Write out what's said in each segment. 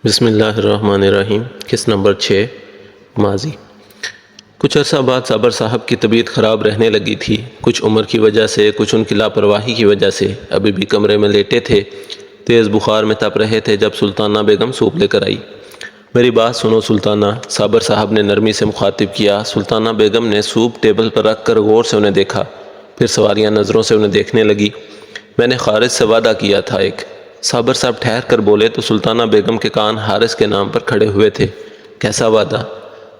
بسم اللہ الرحمن الرحیم۔ قسط نمبر 6 ماضی۔ کچھ عرصہ بعد صابر صاحب کی طبیعت خراب رہنے لگی تھی، کچھ عمر کی وجہ سے، کچھ ان کی لاپرواہی کی وجہ سے۔ ابھی بھی کمرے میں لیٹے تھے، تیز بخار میں تپ رہے تھے جب سلطانہ بیگم سوپ لے کر آئی۔ میری بات سنو سلطانہ، صابر صاحب نے نرمی سے مخاطب کیا۔ سلطانہ بیگم نے سوپ ٹیبل پر رکھ کر غور سے انہیں دیکھا، پھر سواریاں نظروں سے انہیں دیکھنے لگی۔ میں نے خارج سے وعدہ کیا تھا ایک۔ صابر صاحب ٹھہر کر بولے تو سلطانہ بیگم کے کان حارث کے نام پر کھڑے ہوئے تھے۔ کیسا وعدہ؟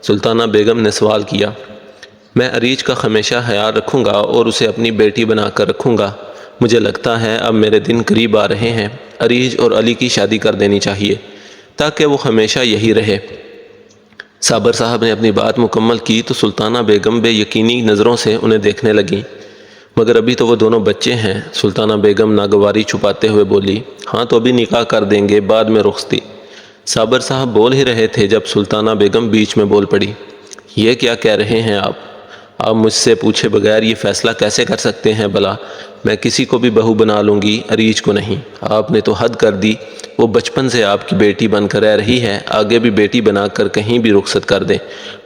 سلطانہ بیگم نے سوال کیا۔ میں عریج کا ہمیشہ خیال رکھوں گا اور اسے اپنی بیٹی بنا کر رکھوں گا۔ مجھے لگتا ہے اب میرے دن قریب آ رہے ہیں، عریج اور علی کی شادی کر دینی چاہیے تاکہ وہ ہمیشہ یہی رہے۔ صابر صاحب نے اپنی بات مکمل کی تو سلطانہ بیگم بے یقینی نظروں سے انہیں دیکھنے لگیں۔ مگر ابھی تو وہ دونوں بچے ہیں، سلطانہ بیگم ناگواری چھپاتے ہوئے بولی۔ ہاں تو ابھی نکاح کر دیں گے، بعد میں رخصتی۔ صابر صاحب بول ہی رہے تھے جب سلطانہ بیگم بیچ میں بول پڑی۔ یہ کیا کہہ رہے ہیں آپ مجھ سے پوچھے بغیر یہ فیصلہ کیسے کر سکتے ہیں بھلا؟ میں کسی کو بھی بہو بنا لوں گی، عریج کو نہیں۔ آپ نے تو حد کر دی، وہ بچپن سے آپ کی بیٹی بن کر رہ رہی ہے، آگے بھی بیٹی بنا کر کہیں بھی رخصت کر دیں،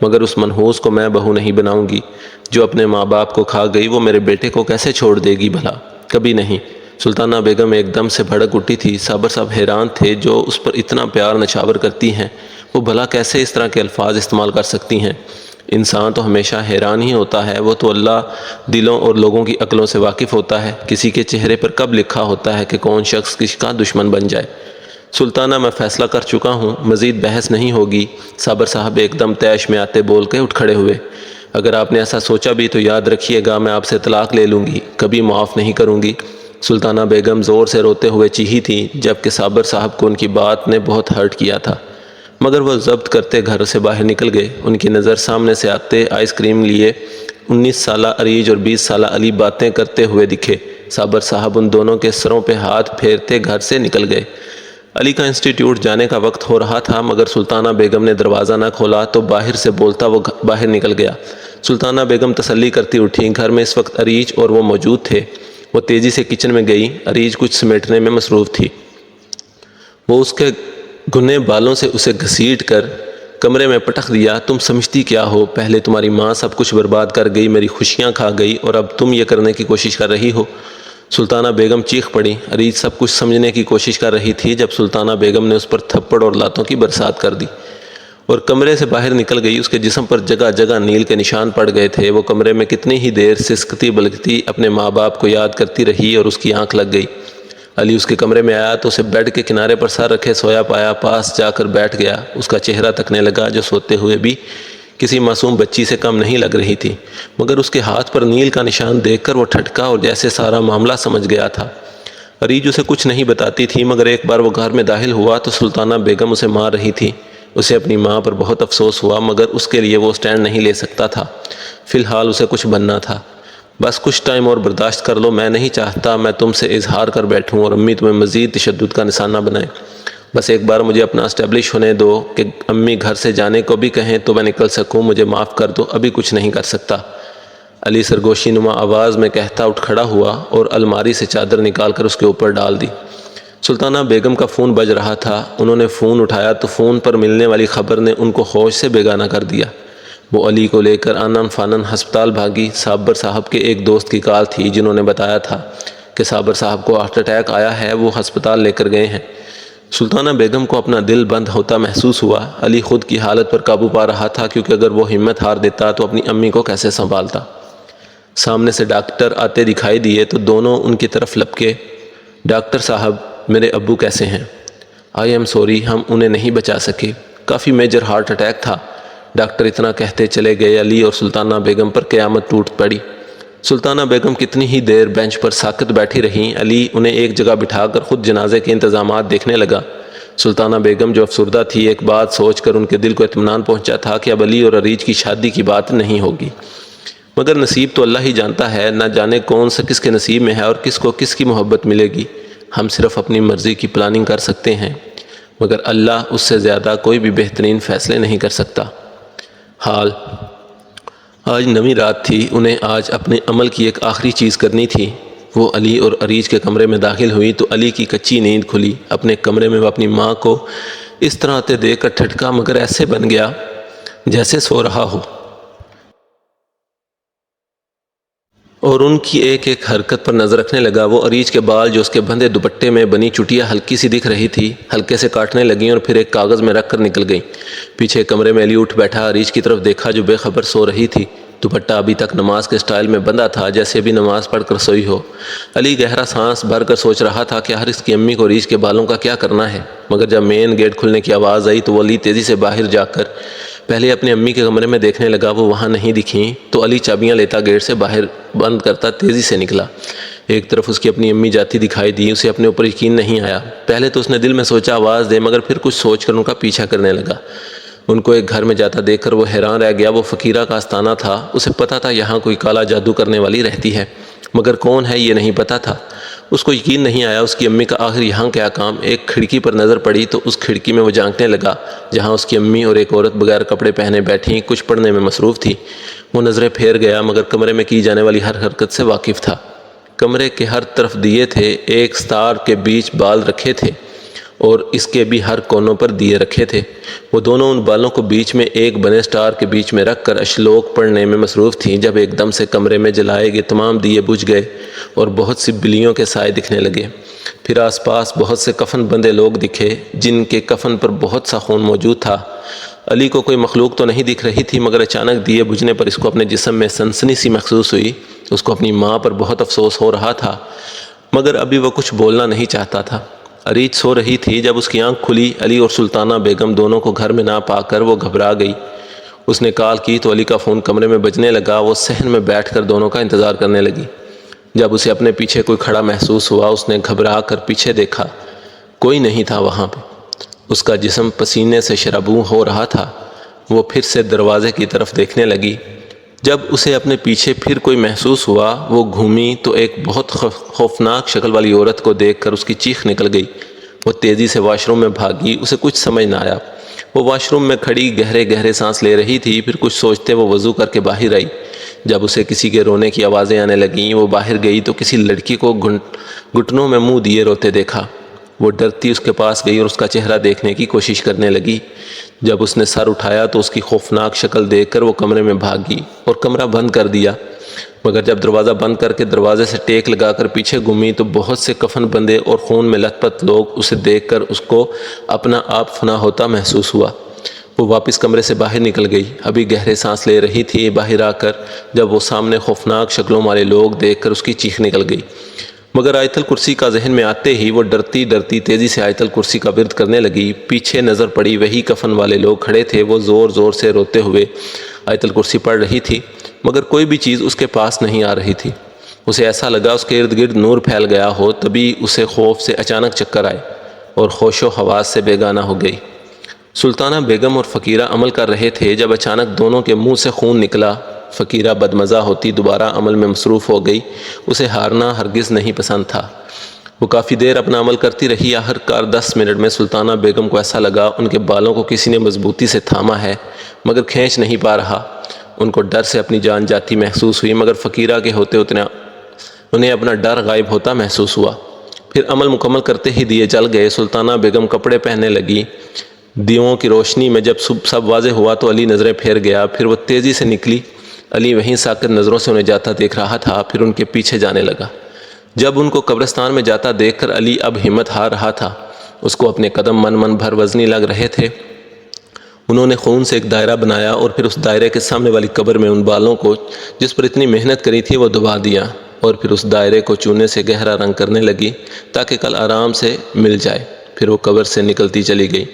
مگر اس منحوس کو میں بہو نہیں بناؤں گی۔ جو اپنے ماں باپ کو کھا گئی وہ میرے بیٹے کو کیسے چھوڑ دے گی بھلا؟ کبھی نہیں۔ سلطانہ بیگم ایک دم سے بھڑک اٹھی تھی۔ صابر صاحب حیران تھے، جو اس پر اتنا پیار نچھاور کرتی ہیں وہ بھلا کیسے اس طرح کے الفاظ استعمال کر سکتی ہیں؟ انسان تو ہمیشہ حیران ہی ہوتا ہے، وہ تو اللہ دلوں اور لوگوں کی عقلوں سے واقف ہوتا ہے، کسی کے چہرے پر کب لکھا ہوتا ہے کہ کون شخص کسی کا دشمن بن جائے۔ سلطانہ میں فیصلہ کر چکا ہوں، مزید بحث نہیں ہوگی۔ صابر صاحب ایک دم طیش میں آتے بول کے اٹھ کھڑے ہوئے۔ اگر آپ نے ایسا سوچا بھی تو یاد رکھیے گا میں آپ سے طلاق لے لوں گی، کبھی معاف نہیں کروں گی۔ سلطانہ بیگم زور سے روتے ہوئے چیخی تھی، جبکہ صابر صاحب کو ان کی بات نے بہت ہرٹ کیا تھا، مگر وہ ضبط کرتے گھر سے باہر نکل گئے۔ ان کی نظر سامنے سے آتے آئس کریم لیے 19 سالہ عریج اور 20 سالہ علی باتیں کرتے ہوئے دکھے۔ صابر صاحب ان دونوں کے سروں پہ ہاتھ پھیرتے گھر سے نکل گئے۔ علی کا انسٹیٹیوٹ جانے کا وقت ہو رہا تھا، مگر سلطانہ بیگم نے دروازہ نہ کھولا تو باہر سے بولتا وہ باہر نکل گیا۔ سلطانہ بیگم تسلی کرتی اٹھی، گھر میں اس وقت عریج اور وہ موجود تھے۔ وہ تیزی سے کچن میں گئی، عریج کچھ سمیٹنے میں مصروف تھی۔ وہ اس کے گھنے بالوں سے اسے گھسیٹ کر کمرے میں پٹخ دیا۔ تم سمجھتی کیا ہو؟ پہلے تمہاری ماں سب کچھ برباد کر گئی، میری خوشیاں کھا گئی، اور اب تم یہ کرنے کی کوشش کر رہی ہو؟ سلطانہ بیگم چیخ پڑی۔ عریج سب کچھ سمجھنے کی کوشش کر رہی تھی جب سلطانہ بیگم نے اس پر تھپڑ اور لاتوں کی برسات کر دی اور کمرے سے باہر نکل گئی۔ اس کے جسم پر جگہ جگہ نیل کے نشان پڑ گئے تھے۔ وہ کمرے میں کتنی ہی دیر سسکتی بلکتی اپنے ماں باپ کو یاد کرتی رہی اور اس کی آنکھ لگ گئی۔ علی اس کے کمرے میں آیا تو اسے بیڈ کے کنارے پر سر رکھے سویا پایا، پاس جا کر بیٹھ گیا۔ اس کا چہرہ تکنے لگا جو سوتے ہوئے بھی کسی معصوم بچی سے کم نہیں لگ رہی تھی، مگر اس کے ہاتھ پر نیل کا نشان دیکھ کر وہ ٹھٹکا اور جیسے سارا معاملہ سمجھ گیا تھا۔ عریج اسے کچھ نہیں بتاتی تھی، مگر ایک بار وہ گھر میں داخل ہوا تو سلطانہ بیگم اسے مار رہی تھی۔ اسے اپنی ماں پر بہت افسوس ہوا، مگر اس کے لیے وہ سٹینڈ نہیں لے سکتا تھا۔ فی الحال اسے کچھ بننا تھا۔ بس کچھ ٹائم اور برداشت کر لو، میں نہیں چاہتا میں تم سے اظہار کر بیٹھوں اور امی تمہیں مزید تشدد کا نشانہ بنائیں۔ بس ایک بار مجھے اپنا اسٹیبلش ہونے دو کہ امی گھر سے جانے کو بھی کہیں تو میں نکل سکوں۔ مجھے معاف کر دو، ابھی کچھ نہیں کر سکتا۔ علی سرگوشی نما آواز میں کہتا اٹھ کھڑا ہوا اور الماری سے چادر نکال کر اس کے اوپر ڈال دی۔ سلطانہ بیگم کا فون بج رہا تھا۔ انہوں نے فون اٹھایا تو فون پر ملنے والی خبر نے ان کو ہوش سے بیگانہ کر دیا۔ وہ علی کو لے کر آنن فانن ہسپتال بھاگی۔ صابر صاحب کے ایک دوست کی کال تھی جنہوں نے بتایا تھا کہ صابر صاحب کو ہارٹ اٹیک آیا ہے، وہ ہسپتال لے کر گئے ہیں۔ سلطانہ بیگم کو اپنا دل بند ہوتا محسوس ہوا۔ علی خود کی حالت پر قابو پا رہا تھا، کیونکہ اگر وہ ہمت ہار دیتا تو اپنی امی کو کیسے سنبھالتا۔ سامنے سے ڈاکٹر آتے دکھائی دیے تو دونوں ان کی طرف لپکے۔ ڈاکٹر صاحب، میرے ابو کیسے ہیں؟ آئی ایم سوری، ہم انہیں نہیں بچا سکے، کافی میجر ہارٹ اٹیک تھا۔ ڈاکٹر اتنا کہتے چلے گئے۔ علی اور سلطانہ بیگم پر قیامت ٹوٹ پڑی۔ سلطانہ بیگم کتنی ہی دیر بینچ پر ساکت بیٹھی رہیں۔ علی انہیں ایک جگہ بٹھا کر خود جنازے کے انتظامات دیکھنے لگا۔ سلطانہ بیگم جو افسردہ تھی، ایک بات سوچ کر ان کے دل کو اطمینان پہنچا تھا کہ اب علی اور عریج کی شادی کی بات نہیں ہوگی، مگر نصیب تو اللہ ہی جانتا ہے، نہ جانے کون سا کس کے نصیب میں ہے اور کس کو کس کی محبت ملے گی۔ ہم صرف اپنی مرضی کی پلاننگ کر سکتے ہیں، مگر اللہ اس سے زیادہ کوئی بھی بہترین فیصلے نہیں کر سکتا۔ حال آج نویں رات تھی، انہیں آج اپنے عمل کی ایک آخری چیز کرنی تھی۔ وہ علی اور عریج کے کمرے میں داخل ہوئی تو علی کی کچی نیند کھلی۔ اپنے کمرے میں وہ اپنی ماں کو اس طرح آتے دیکھ کر ٹھٹکا مگر ایسے بن گیا جیسے سو رہا ہو، اور ان کی ایک ایک حرکت پر نظر رکھنے لگا۔ وہ عریج کے بال جو اس کے بندھے دوپٹے میں بنی چٹیا ہلکی سی دکھ رہی تھی ہلکے سے کاٹنے لگیں اور پھر ایک کاغذ میں رکھ کر نکل گئیں۔ پیچھے کمرے میں علی اٹھ بیٹھا، عریج کی طرف دیکھا جو بے خبر سو رہی تھی۔ دوپٹہ ابھی تک نماز کے سٹائل میں بندھا تھا جیسے بھی نماز پڑھ کر سوئی ہو۔ علی گہرا سانس بھر کر سوچ رہا تھا کہ آخر اس کی امی کو عریج کے بالوں کا کیا کرنا ہے، مگر جب مین گیٹ کھلنے کی آواز آئی تو وہ علی تیزی سے باہر جا کر پہلے اپنی امی کے کمرے میں دیکھنے لگا۔ وہ وہاں نہیں دکھیں تو علی چابیاں لیتا گیٹ سے باہر بند کرتا تیزی سے نکلا۔ ایک طرف اس کی اپنی امی جاتی دکھائی دی، اسے اپنے اوپر یقین نہیں آیا۔ پہلے تو اس نے دل میں سوچا آواز دے، مگر پھر کچھ سوچ کر ان کا پیچھا کرنے لگا۔ ان کو ایک گھر میں جاتا دیکھ کر وہ حیران رہ گیا۔ وہ فقیرہ کا آستانہ تھا، اسے پتہ تھا یہاں کوئی کالا جادو کرنے والی رہتی ہے، مگر کون ہے یہ نہیں پتہ تھا۔ اس کو یقین نہیں آیا اس کی امی کا آخر یہاں کیا کام۔ ایک کھڑکی پر نظر پڑی تو اس کھڑکی میں وہ جھانکنے لگا جہاں اس کی امی اور ایک عورت بغیر کپڑے پہنے بیٹھی کچھ پڑھنے میں مصروف تھی۔ وہ نظریں پھیر گیا مگر کمرے میں کی جانے والی ہر حرکت سے واقف تھا۔ کمرے کے ہر طرف دیے تھے، ایک ستار کے بیچ بال رکھے تھے اور اس کے بھی ہر کونوں پر دیے رکھے تھے۔ وہ دونوں ان بالوں کو بیچ میں ایک بنے سٹار کے بیچ میں رکھ کر اشلوک پڑھنے میں مصروف تھیں جب ایک دم سے کمرے میں جلائے گئے تمام دیے بجھ گئے اور بہت سی بلیوں کے سائے دکھنے لگے۔ پھر آس پاس بہت سے کفن بندے لوگ دکھے جن کے کفن پر بہت سا خون موجود تھا۔ علی کو کوئی مخلوق تو نہیں دکھ رہی تھی مگر اچانک دیے بجھنے پر اس کو اپنے جسم میں سنسنی سی محسوس ہوئی۔ اس کو اپنی ماں پر بہت افسوس ہو رہا تھا مگر ابھی وہ کچھ بولنا نہیں چاہتا تھا۔ عریج سو رہی تھی، جب اس کی آنکھ کھلی علی اور سلطانہ بیگم دونوں کو گھر میں نہ پا کر وہ گھبرا گئی۔ اس نے کال کی تو علی کا فون کمرے میں بجنے لگا۔ وہ صحن میں بیٹھ کر دونوں کا انتظار کرنے لگی۔ جب اسے اپنے پیچھے کوئی کھڑا محسوس ہوا اس نے گھبرا کر پیچھے دیکھا، کوئی نہیں تھا وہاں پہ۔ اس کا جسم پسینے سے شرابوں ہو رہا تھا۔ وہ پھر سے دروازے کی طرف دیکھنے لگی۔ جب اسے اپنے پیچھے پھر کوئی محسوس ہوا وہ گھومی تو ایک بہت خوفناک شکل والی عورت کو دیکھ کر اس کی چیخ نکل گئی۔ وہ تیزی سے واش روم میں بھاگی، اسے کچھ سمجھ نہ آیا۔ وہ واش روم میں کھڑی گہرے گہرے سانس لے رہی تھی، پھر کچھ سوچتے وہ وضو کر کے باہر آئی۔ جب اسے کسی کے رونے کی آوازیں آنے لگیں وہ باہر گئی تو کسی لڑکی کو گھٹنوں میں منہ دیے روتے دیکھا۔ وہ ڈرتی اس کے پاس گئی اور اس کا چہرہ دیکھنے کی کوشش کرنے لگی۔ جب اس نے سر اٹھایا تو اس کی خوفناک شکل دیکھ کر وہ کمرے میں بھاگی اور کمرہ بند کر دیا، مگر جب دروازہ بند کر کے دروازے سے ٹیک لگا کر پیچھے گھومی تو بہت سے کفن بندے اور خون میں لت پت لوگ اسے دیکھ کر اس کو اپنا آپ فنا ہوتا محسوس ہوا۔ وہ واپس کمرے سے باہر نکل گئی، ابھی گہرے سانس لے رہی تھی۔ باہر آ کر جب وہ سامنے خوفناک شکلوں والے لوگ دیکھ کر اس کی چیخ نکل گئی، مگر آیت الکرسی کا ذہن میں آتے ہی وہ ڈرتی ڈرتی تیزی سے آیت الکرسی کا ورد کرنے لگی۔ پیچھے نظر پڑی وہی کفن والے لوگ کھڑے تھے۔ وہ زور زور سے روتے ہوئے آیت الکرسی پڑھ رہی تھی مگر کوئی بھی چیز اس کے پاس نہیں آ رہی تھی۔ اسے ایسا لگا اس کے ارد گرد نور پھیل گیا ہو، تبھی اسے خوف سے اچانک چکر آئے اور ہوش و حواس سے بیگانہ ہو گئی۔ سلطانہ بیگم اور فقیرہ عمل کر رہے تھے جب اچانک دونوں کے منہ سے خون نکلا۔ فقیرہ بدمزہ ہوتی دوبارہ عمل میں مصروف ہو گئی، اسے ہارنا ہرگز نہیں پسند تھا۔ وہ کافی دیر اپنا عمل کرتی رہی۔ آخر کار 10 منٹ میں سلطانہ بیگم کو ایسا لگا ان کے بالوں کو کسی نے مضبوطی سے تھاما ہے مگر کھینچ نہیں پا رہا۔ ان کو ڈر سے اپنی جان جاتی محسوس ہوئی مگر فقیرہ کے ہوتے انہیں اپنا ڈر غائب ہوتا محسوس ہوا۔ پھر عمل مکمل کرتے ہی دیے جل گئے۔ سلطانہ بیگم کپڑے پہننے لگی۔ دیووں کی روشنی میں جب سب واضح ہوا تو علی نظریں پھیر گیا، پھر وہ تیزی سے نکلی۔ علی وہیں ساکت نظروں سے انہیں جاتا دیکھ رہا تھا، پھر ان کے پیچھے جانے لگا۔ جب ان کو قبرستان میں جاتا دیکھ کر علی اب ہمت ہار رہا تھا۔ اس کو اپنے قدم من بھر وزنی لگ رہے تھے۔ انہوں نے خون سے ایک دائرہ بنایا اور پھر اس دائرے کے سامنے والی قبر میں ان بالوں کو جس پر اتنی محنت کری تھی وہ دبا دیا اور پھر اس دائرے کو چونے سے گہرا رنگ کرنے لگی تاکہ کل آرام سے مل جائے۔ پھر وہ قبر سے نکلتی چلی گئی۔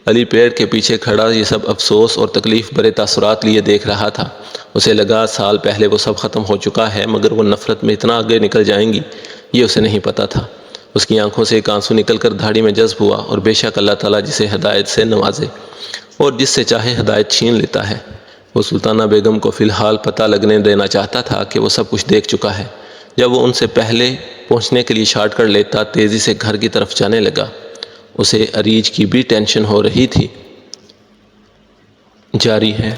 علی پیڑ کے پیچھے کھڑا یہ سب افسوس اور تکلیف بھرے تاثرات لیے دیکھ رہا تھا۔ اسے لگا سال پہلے وہ سب ختم ہو چکا ہے مگر وہ نفرت میں اتنا آگے نکل جائیں گی یہ اسے نہیں پتا تھا۔ اس کی آنکھوں سے ایک آنسو نکل کر دھاڑی میں جذب ہوا، اور بے شک اللہ تعالیٰ جسے ہدایت سے نوازے اور جس سے چاہے ہدایت چھین لیتا ہے۔ وہ سلطانہ بیگم کو فی الحال پتہ لگنے دینا چاہتا تھا کہ وہ سب کچھ دیکھ چکا ہے۔ جب وہ ان سے پہلے پہنچنے کے لیے شارٹ کٹ لیتا تیزی سے گھر کی طرف جانے لگا۔ اسے عریج کی بھی ٹینشن ہو رہی تھی۔ جاری ہے۔